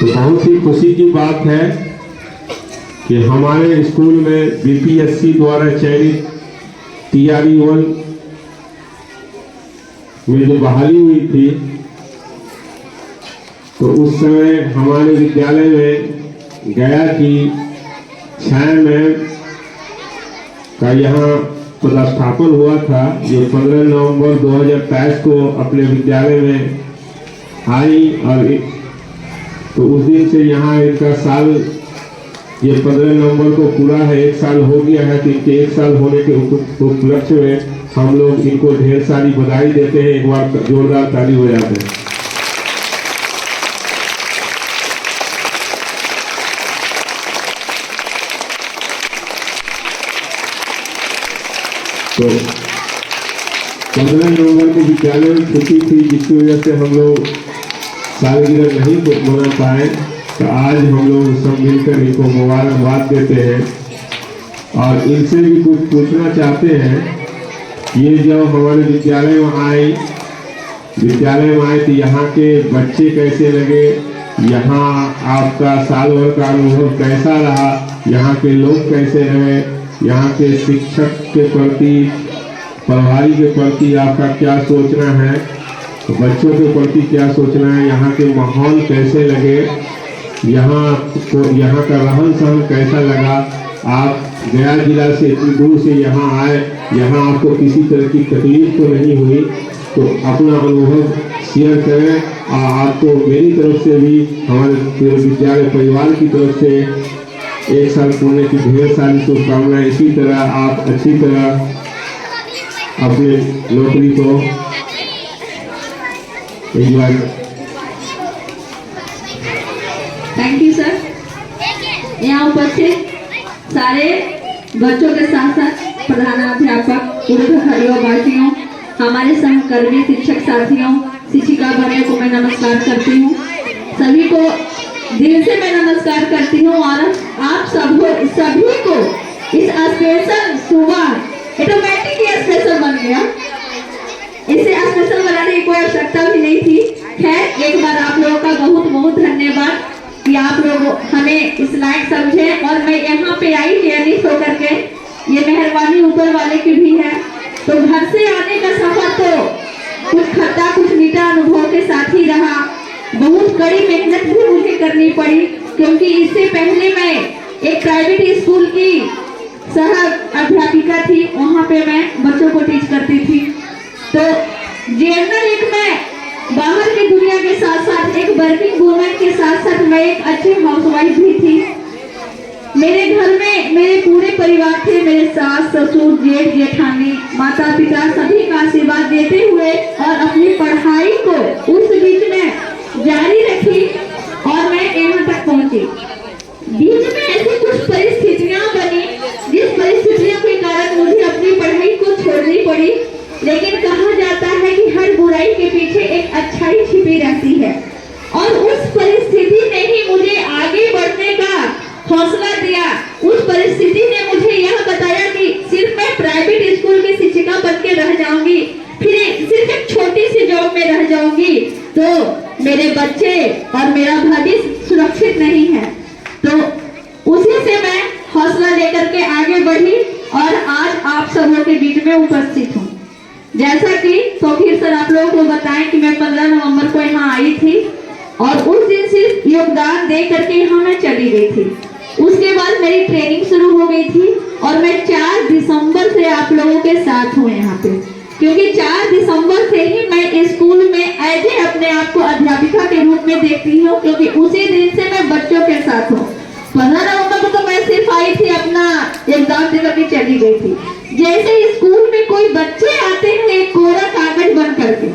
तो बहुत ही खुशी की बात है कि हमारे स्कूल में बीपीएससी द्वारा चयनित टीआरई 1 में जो बहाली हुई थी, तो उस समय हमारे विद्यालय में गया कि 6 मैम का यहाँ पदस्थापन हुआ था, जो 15 नवंबर 2023 को अपने विद्यालय में आई। और तो उस दिन से यहाँ इनका साल, ये 15 नवंबर को पूरा है, 1 साल हो गया है। तो इनके 1 साल होने के उपलक्ष्य में हम लोग इनको ढेर सारी बधाई देते हैं। एक बार जोरदार ताली हो जाते हैं। तो 15 नवंबर को विद्यालय में छुट्टी थी, जिसकी वजह से हम लोग सालगिरह नहीं मना पाए। तो आज हम लोग सब मिलकर इनको मुबारकबाद देते हैं और इनसे भी कुछ पूछना चाहते हैं। ये जब हमारे विद्यालय में आए तो यहाँ के बच्चे कैसे लगे, यहाँ आपका साल भर का अनुभव कैसा रहा, यहाँ के लोग कैसे रहे, यहाँ के शिक्षक के प्रति, पढ़ाई के प्रति आपका क्या सोचना है, तो बच्चों के प्रति क्या सोचना है, यहाँ के माहौल कैसे लगे, यहाँ का रहन सहन कैसा लगा। आप गया जिला से इतनी दूर से यहाँ आए, यहाँ आपको किसी तरह की तकलीफ तो नहीं हुई, तो अपना अनुभव शेयर करें। और आपको मेरी तरफ से भी, हमारे पूरे विद्यालय परिवार की तरफ से 1 साल पूरे की ढेर सारी शुभकामनाएं। इसी तरह आप अच्छी तरह अपने नौकरी को एंजॉय करें। Thank you sir. यहाँ उपस्थित सारे बच्चों के साथ साथ प्रधानाध्यापक, पूर्व वासियों, हमारे सहकर्मी शिक्षक साथियों, शिक्षिका भाइयों को मैं नमस्कार करती हूँ। सभी को दिल से मैं नमस्कार करती हूँ। और आप सभी को इस स्पेशल सुबह ऑटोमेटिक स्पेशल बन गया, इसे स्पेशल बनाने की कोई आवश्यकता भी नहीं थी। खैर, एक बार आप लोगों का बहुत बहुत धन्यवाद कि आप लोग हमें इस लायक समझे। और मैं यहाँ पे आई चयनित होकर के, ये मेहरबानी ऊपर वाले की भी है। तो घर से आने का सफर तो कुछ खट्टा कुछ मीठा अनुभव के साथ ही रहा। बहुत कड़ी मेहनत भी मुझे करनी पड़ी, क्योंकि इससे पहले मैं एक प्राइवेट स्कूल की सह अध्यापिका थी, वहाँ पे मैं बच्चों को टीच करती थी। तो जनरल में बाहर की दुनिया के साथ साथ एक वर्किंग वुमन के साथ साथ मैं एक अच्छी हाउसवाइफ भी थी। मेरे घर में मेरे पूरे परिवार थे, मेरे सास ससुर जेठ जेठानी माता पिता सभी का आशीर्वाद देते हुए और अपनी पढ़ाई को उस बीच में जारी रखी और मैं यहाँ तक पहुँची। बीच में ऐसी कुछ परिस्थितियाँ बनी जिस परिस्थितियों के कारण मुझे अपनी पढ़ाई को छोड़नी पड़ी। लेकिन कहा जाता है कि हर बुराई के पीछे एक अच्छाई छिपी रहती है, और उस परिस्थिति ने ही मुझे आगे बढ़ने का हौसला दिया। उस परिस्थिति ने मुझे यह बताया कि सिर्फ मैं प्राइवेट स्कूल की शिक्षिका बन के रह जाऊंगी, फिर सिर्फ एक छोटी सी जॉब में रह जाऊंगी, तो मेरे बच्चे और मेरा भविष्य सुरक्षित नहीं है। तो उसी से मैं हौसला लेकर के आगे बढ़ी और आज आप सबों के बीच में उपस्थित हूँ। जैसा कि तो फिर सर आप लोगों को बताएं कि मैं 15 नवंबर को यहाँ आई थी और उस दिन सिर्फ योगदान दे करके यहाँ मैं चली गई थी। उसके बाद मेरी ट्रेनिंग शुरू हो गई थी और मैं 4 दिसंबर से आप लोगों के साथ हूँ यहाँ पे, क्योंकि 4 दिसंबर से ही मैं स्कूल में एज ए अपने आप को अध्यापिका के रूप में देखती हूँ, क्योंकि उसी दिन से मैं बच्चों के साथ हूँ। 15 नवंबर को तो मैं सिर्फ आई थी, अपना एग्जाम देकर के चली गई थी। जैसे स्कूल में कोई बच्चे आते हैं एक कोरा कागज बन करके,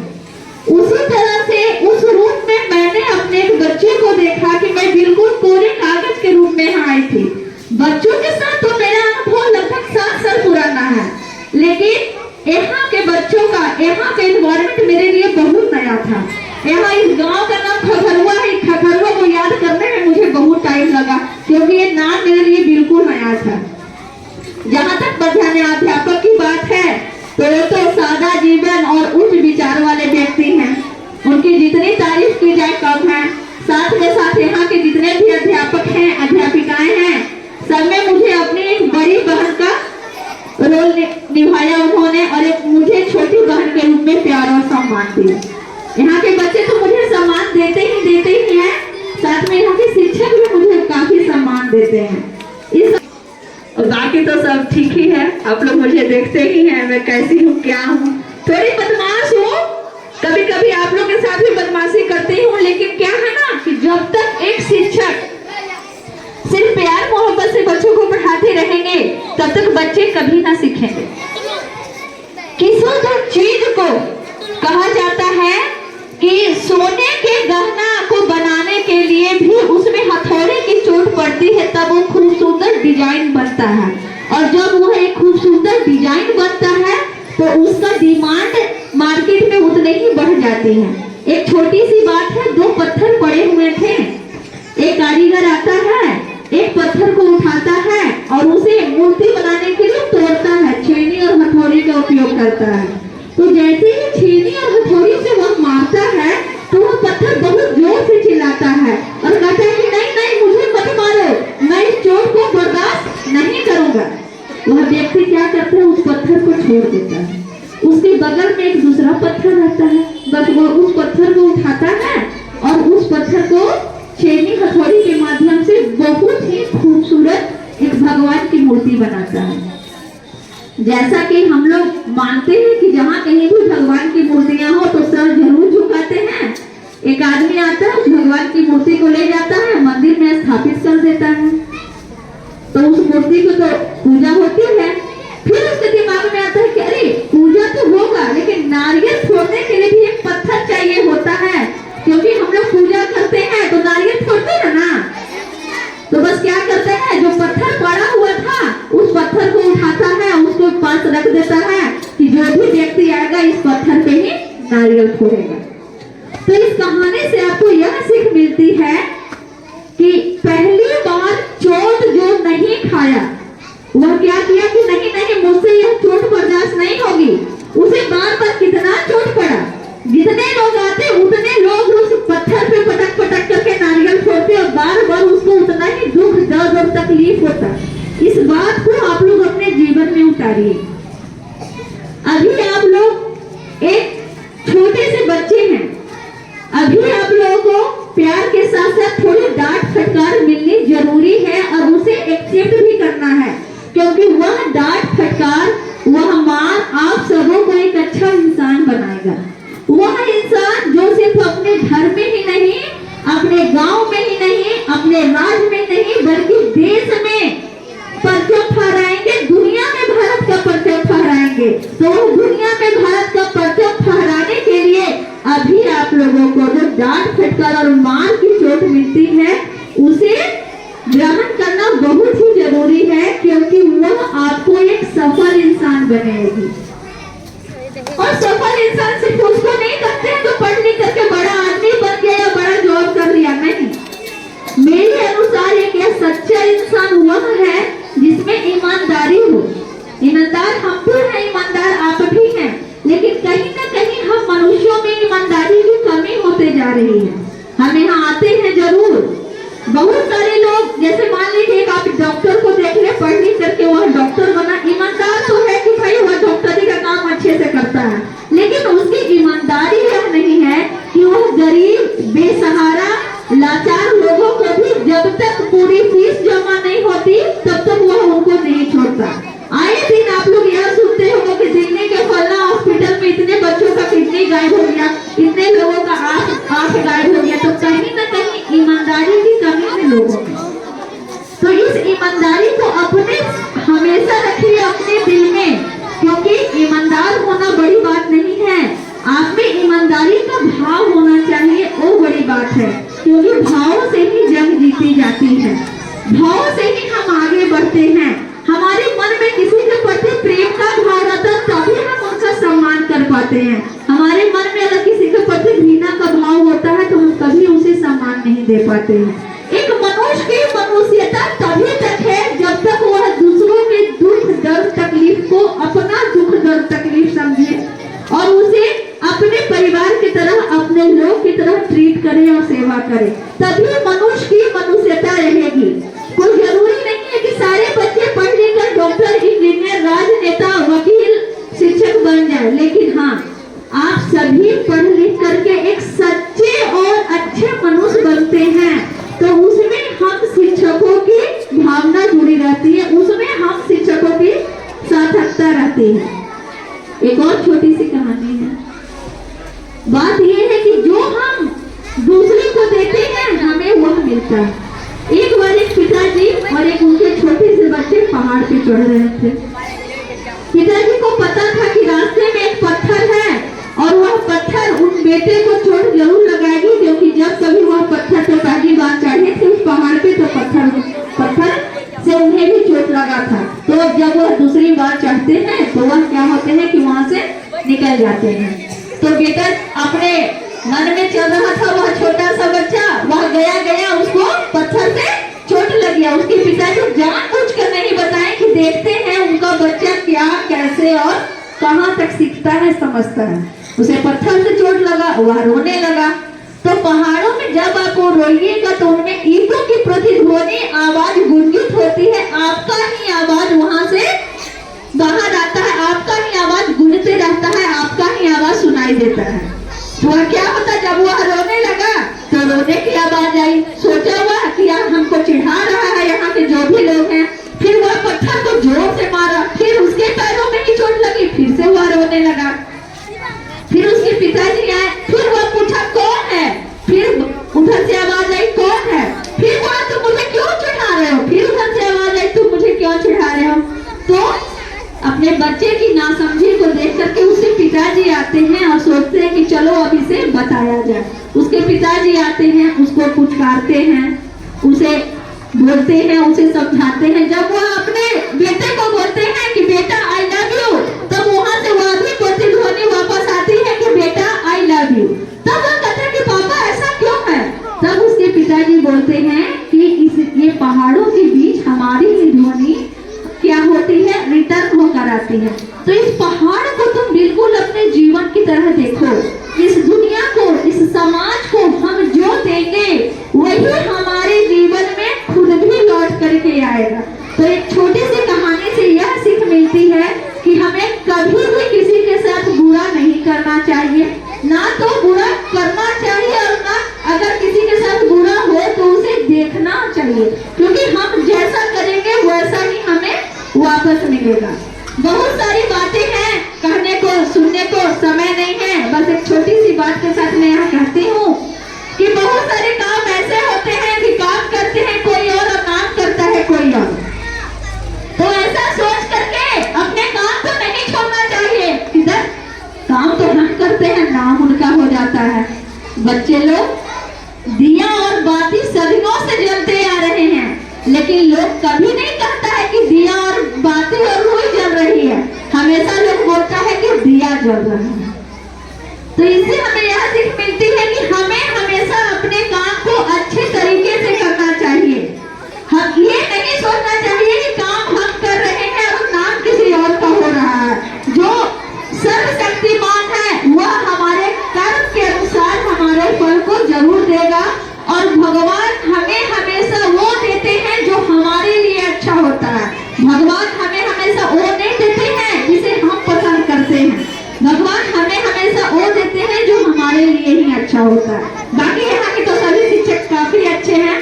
उसी तरह से उस रूप में मैंने अपने एक बच्चे को देखा कि मैं बिल्कुल कोरे कागज के रूप में यहाँ आई थी। बच्चों के साथ तो मेरा अनुभव लगभग 7 साल पुराना है, लेकिन यहाँ के बच्चों का, यहाँ का एनवायरमेंट मेरे लिए बहुत नया था। यहाँ इस गांव का नाम खखरुआ है। खखरुआ को याद करने में मुझे बहुत टाइम लगा, क्योंकि ये नाम मेरे लिए बिल्कुल नया था। जहाँ तक प्रधानाध्यापक की बात है, तो सादा जीवन और उच्च विचार वाले व्यक्ति हैं। उनकी जितनी तारीफ की जाए कम है। साथ में साथ यहाँ के देते हैं। इस बाकी तो सब ठीक ही है, आप लोग मुझे देखते ही हैं मैं कैसी हूँ क्या हूँ, थोड़ी बदमाश हूँ, कभी कभी आप लोग के साथ भी बदमाशी करती हूँ, लेकिन क्या है ना कि जब तक एक शिक्षक सिर्फ प्यार मोहब्बत से बच्चों को पढ़ाते रहेंगे तब तक बच्चे कभी ना सीखेंगे। किसी तो चीज को कहा जाता है कि सोने के गहना को बनाने के लिए भी उसमें हथौड़े की चोट पड़ती है तब वो खूब सुंदर डिजाइन बनता है, और जब वो एक खूब सुंदर डिजाइन बनता है तो उसका डिमांड मार्केट में उतने ही बढ़ जाती है। एक छोटी सी बात है, दो पत्थर पड़े हुए थे, एक कारीगर आता है, एक पत्थर को उठाता है और उसे मूर्ति बनाने के लिए तोड़ता है, छेनी और हथौड़ी का उपयोग करता है। तो जैसे ही छेनी और हथौड़ी से वह मारता है तो वह पत्थर बहुत जोर से चिल्लाता है और कहता है कि नहीं नहीं मुझे मत मारो, मैं इस चोट को बर्दाश्त नहीं करूंगा। वह व्यक्ति क्या करता है, उस पत्थर को छोड़ देता है। उसके बगल में एक दूसरा पत्थर रहता है, बस वो उस पत्थर को उठाता है और उस पत्थर को छेनी हथौड़ी के माध्यम से बहुत ही खूबसूरत एक भगवान की मूर्ति बनाता है। जैसा कि हम लोग मानते हैं कि जहाँ कहीं भी भगवान की मूर्तियां हो तो सर जरूर झुकाते हैं। एक आदमी आता है, उस भगवान की मूर्ति को ले जाता है, मंदिर में स्थापित कर देता है, तो उस मूर्ति को तो पूजा होती है। फिर उसके दिमाग में आता है कि अरे पूजा तो होगा लेकिन नारियल फोड़ने के लिए भी एक पत्थर चाहिए होता है, क्योंकि हम लोग पूजा करते हैं तो नारियल फोड़ते हैं ना। तो बस क्या करते हैं, जो पत्थर पड़ा हुआ था उस पत्थर को उठाता है, उसको पास रख देता है कि जो भी व्यक्ति आएगा इस पत्थर पे ही नारियल फोड़ेगा। तो इस कहानी से आपको यह सीख मिलती है कि पहली बार चोट जो नहीं खाया वह क्या किया कि नहीं नहीं मुझसे यह चोट बर्दाश्त नहीं होगी। उसे बार बार कितना चोट पड़ा, जितने लोग आते उतने लोग उस पत्थर पे पटक पटक करके नारियल फोड़ते और बार बार उसको उतना ही दुख दर्द और तकलीफ होता। इस बात को आप लोग अपने जीवन में उतारिए। अभी आप लोग एक छोटे से बच्चे हैं, अभी आप लोगों को प्यार के साथ साथ थोड़ी डांट फटकार मिलनी जरूरी है और उसे एक्सेप्ट भी करना है, क्योंकि वह डांट फटकार, वह मार आप सबों को एक अच्छा इंसान बनाएगा। वह इंसान जो सिर्फ अपने घर में ही नहीं, अपने गांव में ही नहीं, अपने राज्य में नहीं, बल्कि देश में परचम फहराएंगे, दुनिया में भारत का परचम फहराएंगे। तो दुनिया में भारत का परचम फहराने के लिए अभी आप लोगों को जो डांट फटकार और मार की चोट मिलती है उसे ग्रहण करना बहुत ही जरूरी है, क्योंकि वह आपको एक सफल इंसान बनाएगी। और सफल इंसान सिर्फ उसको नहीं करते हैं जो पढ़ लिख करके बड़ा आदमी बन गया या बड़ा जॉब कर लिया, नहीं। मेरे अनुसार एक सच्चा इंसान वह है जिसमें ईमानदारी हो। ईमानदार हम भी हैं, ईमानदार आप भी हैं, लेकिन कहीं ना कहीं हम मनुष्यों में ईमानदारी की कमी होते जा रही है। हम यहाँ आते हैं जरूर, बहुत सारे लोग, जैसे मान लीजिए आप डॉक्टर को देख ले, पढ़ लिख करके वह डॉक्टर बना, ईमानदार तो है कि भाई वह डॉक्टरी का काम अच्छे से करता है, लेकिन उसकी ईमानदारी यह नहीं है कि वह गरीब बेसहारा लाचार लोगों को भी जब तक पूरी फीस जमा नहीं होती तब तक वह उनको नहीं छोड़ता। आए दिन आप लोग यह सुनते होंगे कि दिल्ली के फलना हॉस्पिटल में इतने बच्चों का किडनी गायब हो गया, इतने लोगों का आंख गायब हो गया, तो कहीं ना कहीं ईमानदारी की कमी है लोगों में। तो इस ईमानदारी को अपने हमेशा रखिए अपने दिल में, क्योंकि ईमानदार होना बड़ी बात नहीं है, आप में ईमानदारी का भाव होना चाहिए, वो बड़ी बात है, क्योंकि भाव से ही जंग जीती जाती है, भाव से ही हम आगे बढ़ते हैं। हमारे मन में किसी के प्रति प्रेम का भाव रहता है तभी हम उनका सम्मान कर पाते हैं। हमारे मन में अगर किसी के प्रति घृणा का भाव होता है तो हम कभी उसे सम्मान नहीं दे पाते हैं। एक मनुष्य की मनुष्यता तभी तक है जब तक वह दूसरों के दुख दर्द तकलीफ को अपना दुख दर्द तकलीफ समझे और उसे अपने परिवार की तरह, अपने लोग की तरह ट्रीट करे और सेवा करे, तभी मनुष्य की मनुष्यता रहेगी। कोई जरूरी नहीं है कि सारे बच्चे पढ़ लिखकर डॉक्टर, इंजीनियर, राजनेता, वकील, शिक्षक बन जाए, लेकिन हाँ, आप सभी पढ़ लिख करके एक सच्चे और अच्छे मनुष्य बनते हैं, तो उसमें हम शिक्षकों की जाती है। एक और छोटी सी कहानी है। बात यह है कि जो हम दूसरे को देते हैं हमें वह मिलता है। एक बार एक पिताजी और एक उनके छोटे से बच्चे पहाड़ पे चढ़ रहे थे। पिताजी को पता था कि रास्ते में एक पत्थर है और वह पत्थर उन बेटे को चोट जरूर लगाएगी, क्योंकि जब कभी वह पत्थर पे पहली बार चढ़े थे उस पहाड़ पे तो पत्थर से उन्हें भी चोट लगा था। तो जब वह दूसरी बार चढ़ते हैं तो वह क्या होते हैं कि वहां से निकल जाते हैं। तो बेटा अपने मन में चल रहा था, वह छोटा सा बच्चा वह गया उसको पत्थर से चोट लग गया। उसके पिताजी जानबूझकर नहीं बताए कि देखते हैं उनका बच्चा क्या कैसे और कहां तक सीखता है समझता है। उसे पत्थर से चोट लगा, वह रोने लगा। तो पहाड़ों में जब आप रोइएगा तो उनमें ईंटों की प्रतिध्वनि आवाज गुंजित होती है, आपका ही आवाज वहां से बाहर आता है, आपका ही आवाज गूंजते रहता है, आपका ही आवाज सुनाई देता है। तो क्या होता, जब वह रोने लगा तो रोने की आवाज आई। सोचा हुआ कि यार हमको चिढ़ा रहा है यहाँ के जो भी लोग हैं। फिर वह पत्थर को जोर से मारा, फिर उसके पैरों में ही चोट लगी, फिर से वह रोने लगा। फिर उसके पिताजी आए, फिर वह पूछा कौन है, फिर उधर से आवाज आई कौन है, फिर बोला तुम मुझे क्यों चिढ़ा रहे हो, फिर उधर से आवाज आई तुम मुझे क्यों चिढ़ा रहे हो। तो अपने बच्चे की नासमझी को देख करके उसके पिताजी आते हैं और सोचते हैं कि चलो अब इसे बताया जाए। उसके पिताजी आते हैं, उसको पुचकारते हैं, उसे बोलते हैं, उसे समझाते हैं। जब वह अपने बेटे को बोलते हैं कि बेटा आई लव यू, तब वहां से वह भी प्रतिध्वनि वापस आती है कि बेटा आई लव यू। तब वह कहते हैं कि पापा ऐसा क्यों है। तब उसके पिताजी बोलते हैं कि ये पहाड़ों के बीच हमारी ही ध्वनि क्या होती है, रिटर्न होकर आती है। तो इस पहाड़ को तुम बिल्कुल अपने जीवन की तरह देखो। इस दुनिया को, इस समाज को हम जो देंगे वही हमारे जीवन में खुद भी लौट करके आएगा। तो एक छोटी सी कहानी से यह सीख मिलती है कि हमें कभी भी किसी के साथ बुरा नहीं करना चाहिए, ना तो बुरा करना चाहिए और ना अगर किसी के साथ बुरा हो तो उसे देखना चाहिए, क्योंकि हम जैसा करेंगे वैसा ही हमें वापस मिलेगा। बहुत सारी बातें हैं कहने को, सुनने को समय नहीं है। बस एक छोटी सी बात के साथ मैं यहाँ कहती हूँ कि बहुत सारे काम ऐसे होते हैं कि काम करते हैं कोई और काम करता है कोई और। तो ऐसा सोच करके अपने काम को नहीं छोड़ना चाहिए। इधर काम तो हम करते हैं, नाम उनका हो जाता है। बच्चे लोग दिया और बाती सदियों से जलते आ रहे हैं, लेकिन लोग कभी नहीं कहता है कि दिया और बाती और रुई जल रही है। हमेशा लोग बोलता है कि दिया जल रहा है। तो इससे हमें यह सीख मिलती है कि हमें हमेशा अपने काम को अच्छे तरीके से करना चाहिए। हम ये नहीं सोचना चाहिए कि काम हम कर रहे हैं और नाम किसी और का हो रहा है। जो सर्वशक्तिमान है वह हमारे कर्म के अनुसार हमारे फल को जरूर देगा, और भगवान हमें हमेशा वो देते हैं जो हमारे लिए अच्छा होता है। भगवान हमें हमेशा वो नहीं देते हैं जिसे हम पसंद करते हैं। भगवान हमें हमेशा वो देते हैं जो हमारे लिए ही अच्छा होता है। बाकी यहाँ के तो सभी शिक्षक काफी अच्छे हैं,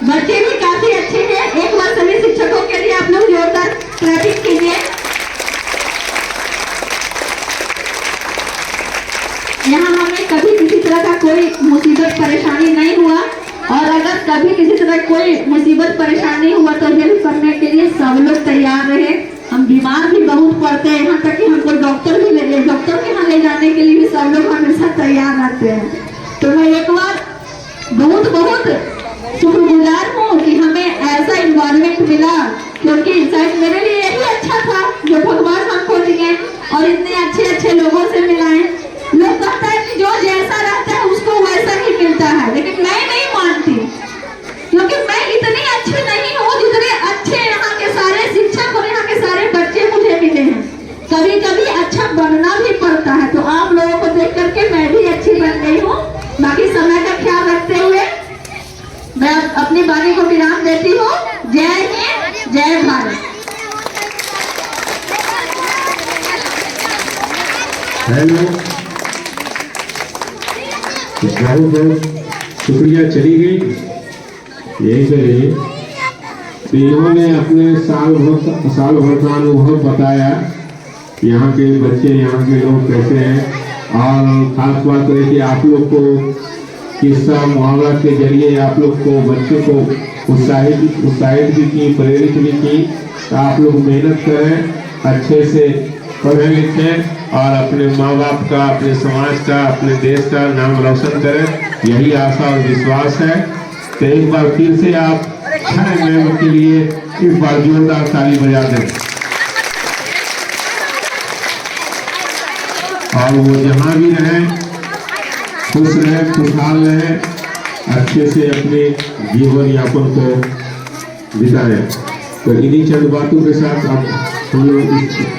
बच्चे भी काफी अच्छे हैं। एक बार सभी शिक्षकों के लिए आप लोग जोरदार क्लैपिंग कीजिए। यहाँ हमें कभी किसी तरह का कोई मुसीबत परेशानी नहीं हुआ, और अगर कभी किसी तरह कोई मुसीबत परेशानी हुआ तो हेल्प करने के लिए सब लोग तैयार रहे। हम बीमार भी बहुत पड़ते हैं, यहाँ तक कि हमको डॉक्टर के यहाँ ले जाने के लिए भी सब लोग हमेशा तैयार रहते हैं। तो मैं एक बार बहुत शुक्रगुजार हूँ कि हमें ऐसा इन्वायरमेंट मिला, क्योंकि शायद मेरे लिए यही अच्छा था जो भगवान हमको दिए और इतने अच्छे लोगों से मिलाए। लोग कहता है कि जो जैसा रहता है उसको वैसा ही मिलता है, लेकिन मैं नहीं मानती, क्योंकि मैं इतनी अच्छी नहीं हूँ जितने अच्छे यहाँ के सारे शिक्षक और यहाँ के सारे बच्चे मुझे मिले हैं। कभी कभी अच्छा बनना भी पड़ता है, तो आप लोगों को देख करके मैं भी अच्छी बन गई हूँ। बाकी समय का ख्याल रखते हुए मैं अपनी वाणी को विराम देती हूँ। जय हिंद, जय भारत। हेलो, बहुत शुक्रिया। चली गई यही से रही। तो इन्होंने अपने साल भर का अनुभव बताया यहाँ के बच्चे, यहाँ के लोग कैसे हैं। और खास बात है कि आप लोग को किस्सा मुहावरा के जरिए आप लोग को बच्चों को उत्साहित भी की, प्रेरित भी की। तो आप लोग मेहनत करें, अच्छे से पढ़ें लिखें और अपने माँ बाप का, अपने समाज का, अपने देश का नाम रोशन करें, यही आशा और विश्वास है। तो एक बार फिर से आप 6 मेंबर के लिए एक बार जोरदार ताली बजा दें। और वो जहाँ भी रहें खुश रहें, खुशहाल रहें, अच्छे से अपने जीवन यापन को बिताएं। तो इन्हीं चंद बातों के साथ आप हम लोग